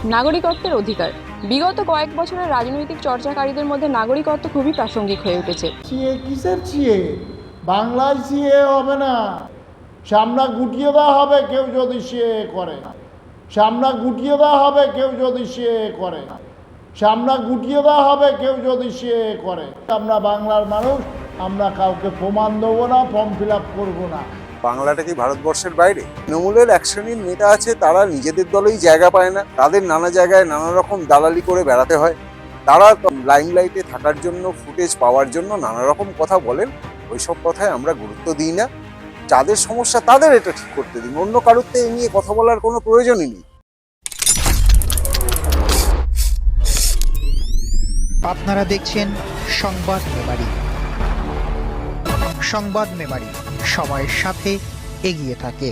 নাগরিকত্বের অধিকার। বিগত কয়েক বছরের রাজনৈতিক চর্চাকারীদের মধ্যে নাগরিকত্ব খুবই প্রাসঙ্গিক হয়ে উঠেছে। সিএ কিসের সিএ? বাংলায় সিএ হবে না, সামনা গুটিয়ে দেওয়া হবে কেউ যদি সিএ করে, সামনা গুটিয়ে দেওয়া হবে কেউ যদি সিএ করে, সামনা গুটিয়ে দেওয়া হবে কেউ যদি সিএ করে। আমরা বাংলার মানুষ, আমরা কাউকে প্রমাণ দেবো না, ফর্ম ফিল আপ করবো না। বাংলাটা কি ভারতবর্ষের বাইরে? তৃণমূলের এক শ্রেণীর নেতা আছে, তারা নিজেদের দলেই জায়গা পায় না, তাদের নানা জায়গায় নানা রকম দালালি করে বেড়াতে হয়। তারা লাইমলাইটে থাকার জন্য, ফুটেজ পাওয়ার জন্য নানা রকম কথা বলেন। ওইসব কথায় আমরা গুরুত্ব দিই না। যাদের সমস্যা তাদের এটা ঠিক করতে দিন, অন্য কারোর তো এ নিয়ে কথা বলার কোনো প্রয়োজনই নেই। আপনারা দেখছেন সংবাদ মেমারি। সংবাদ মেমারি সময়ের সাথে এগিয়ে থাকে।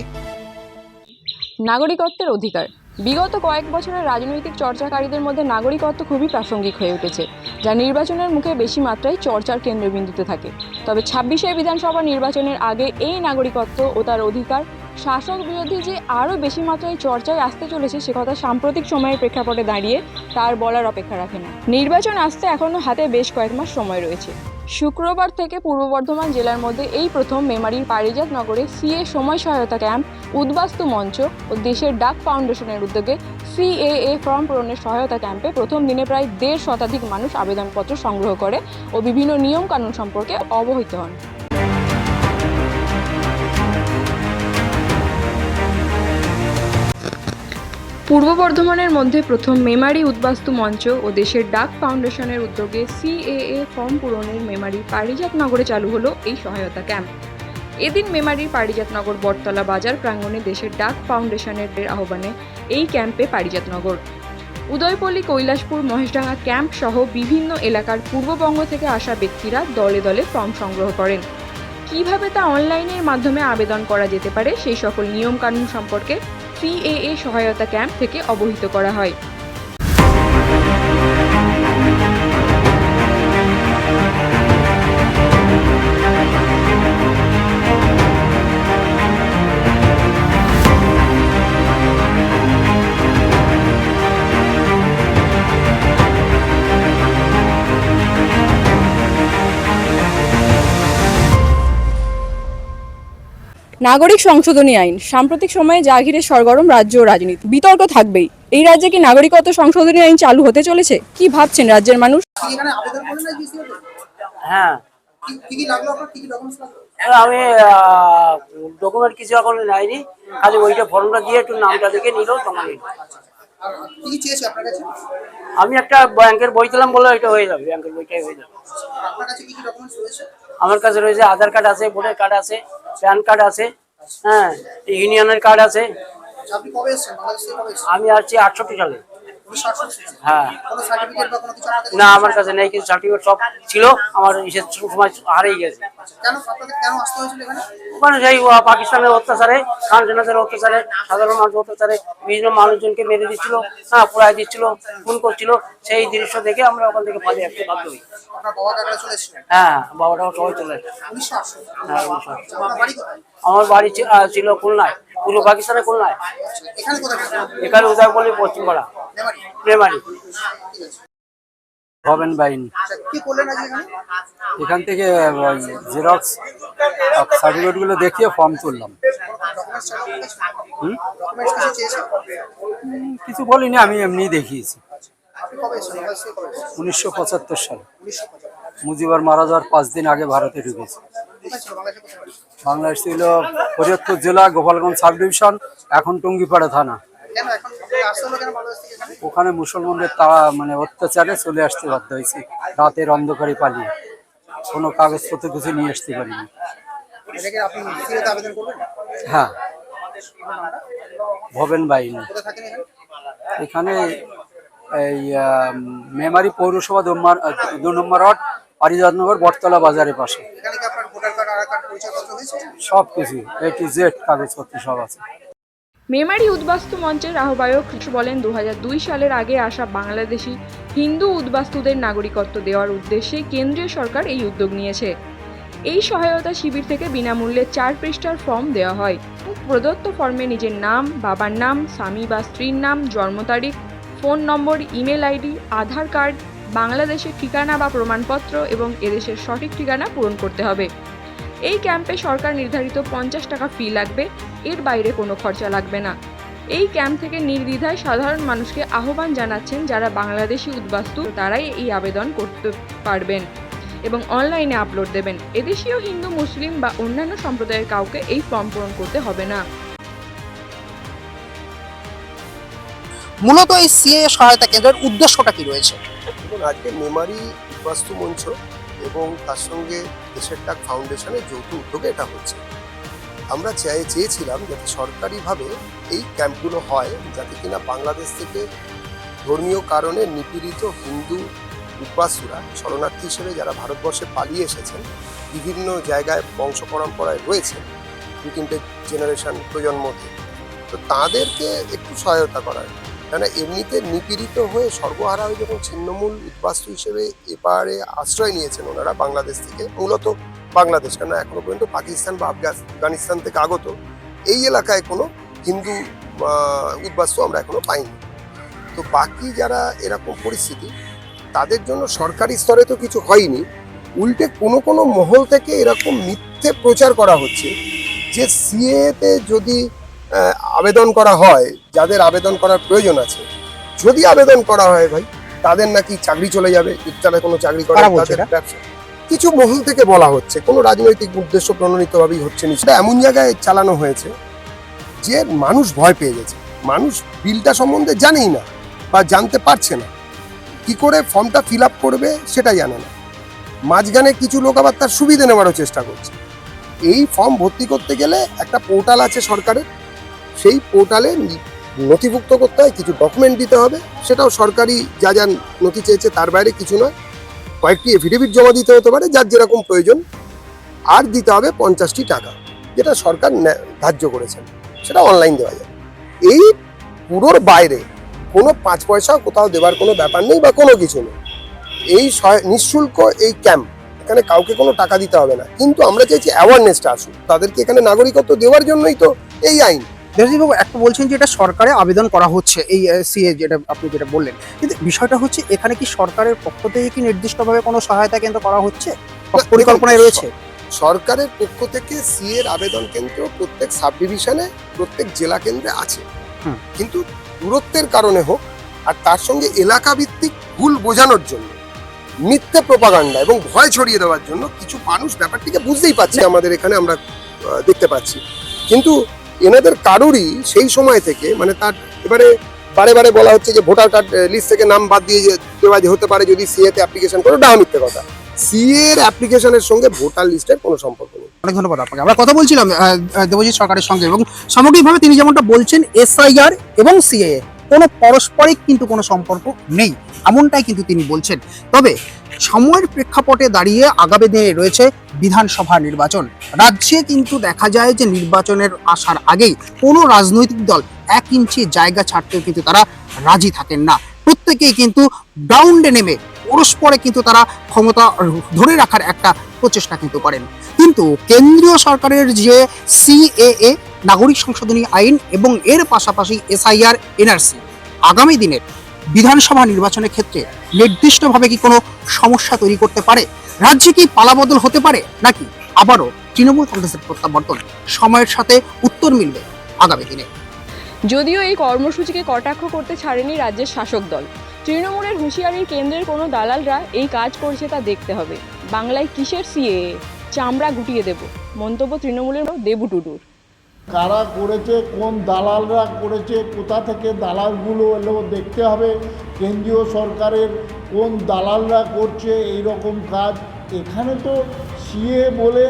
নাগরিকত্বের অধিকার। বিগত কয়েক বছরের রাজনৈতিক চর্চাকারীদের মধ্যে নাগরিকত্ব খুবই প্রাসঙ্গিক হয়ে উঠেছে, যা নির্বাচনের মুখে বেশি মাত্রায় চর্চার কেন্দ্রবিন্দুতে থাকে। তবে ২৬শে বিধানসভা নির্বাচনের আগে এই নাগরিকত্ব ও তার অধিকার শাসক বিরোধী যে আরও বেশি মাত্রায় চর্চায় আসতে চলেছে, সে কথা সাম্প্রতিক সময়ের প্রেক্ষাপটে দাঁড়িয়ে তার বলার অপেক্ষা রাখে না। নির্বাচন আসতে এখনও হাতে বেশ কয়েক মাস সময় রয়েছে। শুক্রবার থেকে পূর্ব বর্ধমান জেলার মধ্যে এই প্রথম মেমারির পারিজাত নগরে সিএ সময় সহায়তা ক্যাম্প, উদ্বাস্তু মঞ্চ ও দেশের ডাক ফাউন্ডেশনের উদ্যোগে সিএএ ফর্ম পূরণের সহায়তা ক্যাম্পে প্রথম দিনে প্রায় ১.৫ শতাধিক মানুষ আবেদনপত্র সংগ্রহ করে ও বিভিন্ন নিয়মকানুন সম্পর্কে অবহিত হন। পূর্ব বর্ধমানের মধ্যে প্রথম মেমারি উদ্বাস্তু মঞ্চ ও দেশের ডাক ফাউন্ডেশনের উদ্যোগে সিএএ ফর্ম পূরণের মেমারি পারিজাত নগরে চালু হলো এই সহায়তা ক্যাম্প। এদিন মেমারির পারিজাতনগর বটতলা বাজার প্রাঙ্গণে দেশের ডাক ফাউন্ডেশনের আহ্বানে এই ক্যাম্পে পারিজাতনগর, উদয়পল্লী, কৈলাসপুর, মহেশডাঙ্গা ক্যাম্প সহ বিভিন্ন এলাকার পূর্ববঙ্গ থেকে আসা ব্যক্তিরা দলে দলে ফর্ম সংগ্রহ করেন। কিভাবে তা অনলাইনের মাধ্যমে আবেদন করা যেতে পারে সেই সকল নিয়মকানুন সম্পর্কে সিএএ সহায়তা ক্যাম্প থেকে অবহিত করা হয়। নাগরিক সংশোধনী আইন। সাম্প্রতিক সময়ে যা ঘিরে সরগরম রাজ্য ও রাজনীতি, বিতর্ক থাকবেই। এই রাজ্যে কি নাগরিকত্ব সংশোধনী আইন চালু হতে চলেছে? কি ভাবছেন রাজ্যের মানুষ? হ্যাঁ, আমি ডকুমেন্ট কিছু এখন নেয়নি, খালি ওইটা ফর্মটা দিয়ে একটু নামটা দেখে নিল, তোমার আমি একটা ব্যাংকের বই দিলাম, বললো এটা হয়ে যাবে, ব্যাংকের বইটাই হয়ে যাবে। আমার কাছে রয়েছে আধার কার্ড আছে, ভোটার কার্ড আছে, প্যান কার্ড আছে, হ্যাঁ, ইউনিয়নের কার্ড আছে। আমি আসছি 68 সালে। হ্যাঁ, না আমার কাছে নেই, কিছু সার্টিফিকেট সব ছিল, আমার সময় হারিয়ে গেছে। ওখানে সেই পাকিস্তানের অত্যাচারে, খান সেনাদের অত্যাচারে, সাধারণ মানুষের অত্যাচারে বিভিন্ন মানুষজনকে মেরে দিচ্ছিল, হ্যাঁ, পোড়ায় দিচ্ছিল, খুন করছিল। সেই দৃশ্য দেখে আমরা ওখান থেকে পালিয়ে আসতে বাধ্য হই। হ্যাঁ, বাবাটাও সবাই চলে আসে। হ্যাঁ, আমার বাড়ি ছিল খুলনায়, পূর্ব পাকিস্তানের খুলনায়। এখানে উদয়পল্লী, পশ্চিমপাড়া, মেমারি। ভবেন বাইন। এখান থেকে জেরক্স সার্টিফিকেট গুলো দেখিয়ে ফর্ম তুললাম। কিছু বলিনি, আমি এমনি দেখিয়েছি। 1975 সালে মুজিবর মারা যাওয়ার 5 দিন আগে ভারতে ঢুকেছি। বাংলাদেশ ছিল ফরিদপুর জেলা, গোপালগঞ্জ সাব ডিভিশন, এখন টুঙ্গিপাড়া থানা। ওখানে মুসলমানদের মানে অত্যাচারে চলে আসতে বাধ্য হয়েছি, রাতের অন্ধকারে পালিয়ে। কোনো কাগজপত্র কিছু নিয়ে আসতে পারিনি। হ্যাঁ, ভবেন বাইন। এখানে এই মেমারি পৌরসভা 2 নম্বর ওয়ার্ড, পারিজাতনগর, বটতলা বাজারের পাশে। সব কিছু A to Z কাগজপত্র সব আছে। মেমারি উদ্বাস্তু মঞ্চের আহ্বায়ক বলেন, 2002 সালের আগে আসা বাংলাদেশি হিন্দু উদ্বাস্তুদের নাগরিকত্ব দেওয়ার উদ্দেশ্যে কেন্দ্রীয় সরকার এই উদ্যোগ নিয়েছে। এই সহায়তা শিবির থেকে বিনামূল্যে 4 পৃষ্ঠার ফর্ম দেওয়া হয়। প্রদত্ত ফর্মে নিজের নাম, বাবার নাম, স্বামী বা স্ত্রীর নাম, জন্ম তারিখ, ফোন নম্বর, ইমেল আইডি, আধার কার্ড, বাংলাদেশের ঠিকানা বা প্রমাণপত্র এবং এদেশের সঠিক ঠিকানা পূরণ করতে হবে। এই ক্যাম্পে সরকার নির্ধারিত 50 টাকা ফি লাগবে, এর বাইরে কোনো খরচা লাগবে না। এই ক্যাম্প থেকে নির্দ্বিধায় সাধারণ মানুষকে আহ্বান জানাচ্ছেন যারা বাংলাদেশি উদ্বাস্তু, তারাই এই আবেদন করতে পারবেন এবং অনলাইনে আপলোড দেবেন। এদেশীয় হিন্দু, মুসলিম বা অন্যান্য সম্প্রদায়ের কাউকে এই ফর্ম পূরণ করতে হবে না। মূলত এই সিএ সহায়তা কেন্দ্রের উদ্দেশ্যটা কি রয়েছে? এবং আজকে মেমারি উদ্বাস্তু মঞ্চ এবং তার সঙ্গে দেশের ডাক ফাউন্ডেশনের যৌথ উদ্যোগে এটা হচ্ছে। আমরা চেয়েছিলাম যাতে সরকারিভাবে এই ক্যাম্পগুলো হয়, যাতে কিনা বাংলাদেশ থেকে ধর্মীয় কারণে নিপীড়িত হিন্দু উদ্বাস্তুরা শরণার্থী হিসেবে যারা ভারতবর্ষে পালিয়ে এসেছেন, বিভিন্ন জায়গায় বংশ পরম্পরায় রয়েছে, 2-3টে জেনারেশন প্রজন্মতে, তো তাদেরকে একটু সহায়তা করার। কেন এমনিতে নিপীড়িত হয়ে সর্বহারা হয়ে যখন ছিন্নমূল উদ্বাস্তু হিসেবে এবারে আশ্রয় নিয়েছেন ওনারা বাংলাদেশ থেকে, মূলত বাংলাদেশ, কেন এখনো পর্যন্ত পাকিস্তান বা আফগানিস্তান থেকে আগত এই এলাকায় কোনো হিন্দু উদ্বাস্তু আমরা এখনো পাইনি। তো বাকি যারা এরকম পরিস্থিতি, তাদের জন্য সরকারি স্তরে তো কিছু হয়নি, উল্টে কোনো কোনো মহল থেকে এরকম মিথ্যে প্রচার করা হচ্ছে যে সিএতে যদি আবেদন করা হয়, যাদের আবেদন করার প্রয়োজন আছে, যদি আবেদন করা হয় ভাই, তাদের নাকি চাকরি চলে যাবে, তারা কোনো চাকরি করে তাদের ব্যবসা। কিছু মহল থেকে বলা হচ্ছে, কোনো রাজনৈতিক উদ্দেশ্য প্রণোদিতভাবেই হচ্ছে না। সেটা এমন জায়গায় চালানো হয়েছে যে মানুষ ভয় পেয়ে গেছে, মানুষ বিলটা সম্বন্ধে জানেই না বা জানতে পারছে না, কি করে ফর্মটা ফিল আপ করবে সেটা জানে না। মাঝখানে কিছু লোক আবার তার সুবিধা নেওয়ারও চেষ্টা করছে। এই ফর্ম ভর্তি করতে গেলে একটা পোর্টাল আছে সরকারের, সেই পোর্টালে নথিভুক্ত করতে হয়, কিছু ডকুমেন্ট দিতে হবে, সেটাও সরকারি যা যা নথি চেয়েছে তার বাইরে কিছু নয়। কয়েকটি এফিডেভিট জমা দিতে হতে পারে যার যেরকম প্রয়োজন, আর দিতে হবে 50টি টাকা, যেটা সরকার ধার্য করেছেন, সেটা অনলাইন দেওয়া যায়। এই পুরোর বাইরে কোনো 5 পয়সাও কোথাও দেওয়ার কোনো ব্যাপার নেই বা কোনো কিছু নেই। এই নিঃশুল্ক এই ক্যাম্প, এখানে কাউকে কোনো টাকা দিতে হবে না, কিন্তু আমরা চাইছি অ্যাওয়ারনেসটা আসুক, তাদেরকে এখানে নাগরিকত্ব দেওয়ার জন্যই তো এই আইন। দেবজিবাবু, একটা বলছেন যে এটা সরকারে আবেদন করা হচ্ছে, এই সিএ যেটা আপনি যেটা বললেন, কিন্তু বিষয়টা হচ্ছে এখানে কি সরকারের পক্ষ থেকে কি নির্দিষ্টভাবে কোনো সহায়তা কেন্দ্র করা হচ্ছে, পরিকল্পনায় রয়েছে? সরকারের পক্ষ থেকে সিএ এর আবেদন কেন্দ্র প্রত্যেক সাব ডিভিশনে, প্রত্যেক জেলা কেন্দ্রে আছে, কিন্তু দূরত্বের কারণে হোক আর তার সঙ্গে এলাকা ভিত্তিক ভুল বোঝানোর জন্য, মিথ্যে প্রপাগান্ডা এবং ভয় ছড়িয়ে দেওয়ার জন্য কিছু মানুষ ব্যাপারটিকে বুঝতেই পারছে, আমাদের এখানে আমরা দেখতে পাচ্ছি। কিন্তু এনাদের কারোরই সেই সময় থেকে, মানে তার এবারে বারে বারে বলা হচ্ছে যে ভোটার কার্ড লিস্ট থেকে নাম বাদ দিয়ে দেওয়া হতে পারে যদি সিএতে অ্যাপ্লিকেশন করে, ডাহা মিথ্যে কথা। সিএ এর অ্যাপ্লিকেশনের সঙ্গে ভোটার লিস্টের কোনো সম্পর্ক নেই। অনেক ধন্যবাদ আপনাকে। আমরা কথা বলছিলাম দেবজিৎ সরকারের সঙ্গে, এবং সামগ্রিকভাবে তিনি যেমনটা বলছেন, এসআইআর এবং সিএএ কোনো পারস্পরিক কিন্তু কোনো সম্পর্ক নেই, এমনটাই কিন্তু তিনি বলছেন। তবে সময়ের প্রেক্ষাপটে দাঁড়িয়ে আগামী দিনে রয়েছে বিধানসভা নির্বাচন। রাজ্যে কিন্তু দেখা যায় যে নির্বাচনের আসার আগেই কোনো রাজনৈতিক দল 1 ইঞ্চি জায়গা ছাড়তেও কিন্তু তারা রাজি থাকেন না। প্রত্যেকেই কিন্তু গ্রাউন্ডে নেমে পরস্পরে কিন্তু তারা ক্ষমতা ধরে রাখার একটা প্রচেষ্টা কিন্তু করেন। কিন্তু কেন্দ্রীয় সরকারের যে সিএএ নাগরিক সংশোধনী আইন এবং এর পাশাপাশি এসআইআর, এনআরসি আগামী দিনের বিধানসভা নির্বাচনের ক্ষেত্রে নির্দিষ্টভাবে কি কোনো সমস্যা তৈরি করতে পারে? রাজ্যে কি পালাবদল হতে পারে, নাকি আবারও তৃণমূল কংগ্রেসের প্রত্যাবর্তন? সময়ের সাথে উত্তর মিলবে আগামী দিনে। যদিও এই কর্মসূচিকে কটাক্ষ করতে ছাড়েনি রাজ্যের শাসক দল, তৃণমূলের হুঁশিয়ারির কেন্দ্রের কোনো দালালরা এই কাজ করছে তা দেখতে হবে। বাংলায় কিসের সিএএ, চামড়া গুটিয়ে দেব, মন্তব্য তৃণমূলের দেবু টুডুর। কারা করেছে, কোন দালালরা করেছে, কোথা থেকে দালালগুলো এলো দেখতে হবে। কেন্দ্রীয় সরকারের কোন দালালরা করছে এই রকম কাজ। এখানে তো সিএ বলে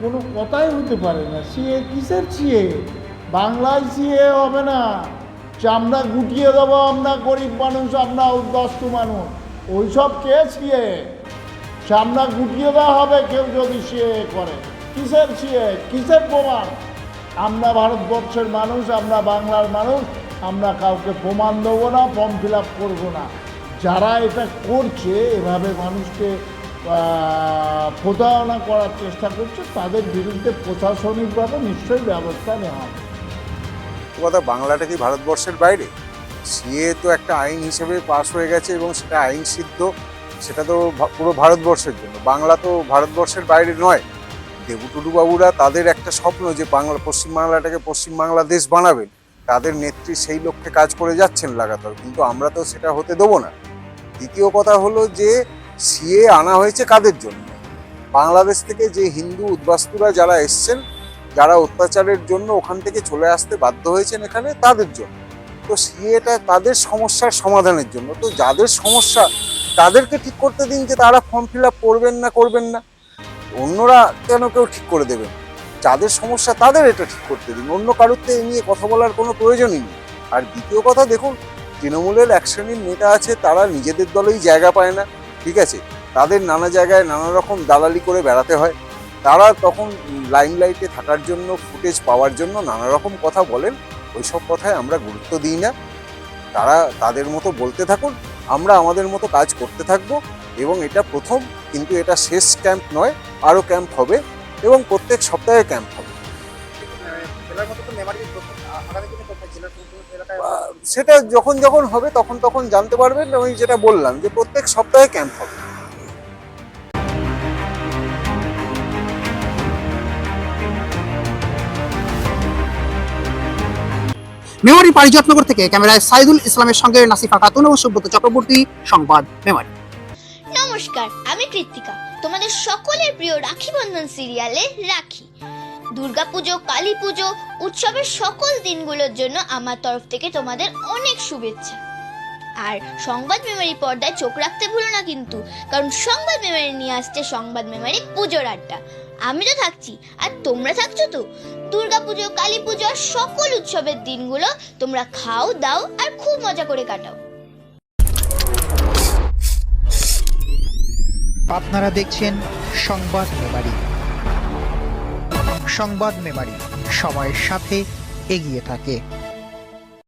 কোনো কথাই হতে পারে না। সিএ কিসের সিএ? বাংলায় সিএ হবে না, চামড়া গুটিয়ে দেবো আমরা গরিব মানুষ, আমরা উদ্বাস্তু মানুষ, ওইসব কে সিএ? চামড়া গুটিয়ে দেওয়া হবে কেউ যদি সিএ করে। কিসের সিএ, কিসের প্রমাণ? আমরা ভারতবর্ষের মানুষ, আমরা বাংলার মানুষ, আমরা কাউকে প্রমাণ দেবো না, ফর্ম ফিল আপ করবো না। যারা এটা করছে, এভাবে মানুষকে প্রতারণা করার চেষ্টা করছে, তাদের বিরুদ্ধে প্রশাসনিকভাবে নিশ্চয়ই ব্যবস্থা নেওয়া হবে। কথা, বাংলাটা কি ভারতবর্ষের বাইরে? সিএ তো একটা আইন হিসেবে পাশ হয়ে গেছে এবং সেটা আইন সিদ্ধ, সেটা তো পুরো ভারতবর্ষের জন্য। বাংলা তো ভারতবর্ষের বাইরে নয়। দেবু টুডু বাবুরা তাদের একটা স্বপ্ন যে পশ্চিমবাংলাটাকে পশ্চিমবাংলাদেশ বানাবেন, তাদের নেত্রী সেই লক্ষ্যে কাজ করে যাচ্ছেন লাগাতার, কিন্তু আমরা তো সেটা হতে দেবো না। দ্বিতীয় কথা হলো যে সিএ আনা হয়েছে কাদের জন্য? বাংলাদেশ থেকে যে হিন্দু উদ্বাস্তুরা যারা এসছেন, যারা অত্যাচারের জন্য ওখান থেকে চলে আসতে বাধ্য হয়েছেন এখানে, তাদের জন্য। তো সিএটা তাদের সমস্যার সমাধানের জন্য। তো যাদের সমস্যা তাদেরকে ঠিক করতে দিন যে তারা ফর্ম ফিল আপ করবেন না করবেন না, অন্যরা কেন কেউ ঠিক করে দেবেন? যাদের সমস্যা তাদের এটা ঠিক করতে দিন, অন্য কারোর তো এই নিয়ে কথা বলার কোনো প্রয়োজনই নেই। আর দ্বিতীয় কথা, দেখুন, তৃণমূলের এক শ্রেণীর নেতা আছে, তারা নিজেদের দলেই জায়গা পায় না, ঠিক আছে, তাদের নানা জায়গায় নানা রকম দালালি করে বেড়াতে হয়। তারা তখন লাইমলাইটে থাকার জন্য, ফুটেজ পাওয়ার জন্য নানা রকম কথা বলেন। ওইসব কথায় আমরা গুরুত্ব দিই না। তারা তাদের মতো বলতে থাকুন, আমরা আমাদের মতো কাজ করতে থাকবো। এবং এটা প্রথম, কিন্তু এটা শেষ ক্যাম্প নয়, আরও ক্যাম্প হবে এবং প্রত্যেক সপ্তাহে ক্যাম্প হবে। সেটা যখন যখন হবে তখন তখন জানতে পারবেন। আমি যেটা বললাম যে প্রত্যেক সপ্তাহে ক্যাম্প হবে। মেমারি পারিজাতনগর থেকে ক্যামেরায় সাইদুল ইসলামের সঙ্গে নাসিফা খাতুন এবং সুব্রত চক্রবর্তী, সংবাদ মেমারি। নমস্কার, আমি কৃত্তিকা, তোমাদের সকলের প্রিয় রাখি বন্ধন সিরিয়ালে রাখি। দুর্গাপুজো, কালী পুজো, উৎসবের সকল দিনগুলোর জন্য আমার তরফ থেকে তোমাদের অনেক শুভেচ্ছা। আর সংবাদ মেমারি পর্দায় চোখ রাখতে ভুলো না কিন্তু, কারণ সংবাদ মেমারি নিয়ে আসছে সংবাদ মেমারি পুজোর আড্ডা। আমি তো থাকছি, আর তোমরা থাকছো তো। দুর্গাপুজো, কালী পুজো আর সকল উৎসবের দিনগুলো তোমরা খাও, দাও আর খুব মজা করে কাটাও। আপনারা দেখছেন সংবাদ মেমারি। সংবাদ মেমারি সময়ের সাথে এগিয়ে থাকে।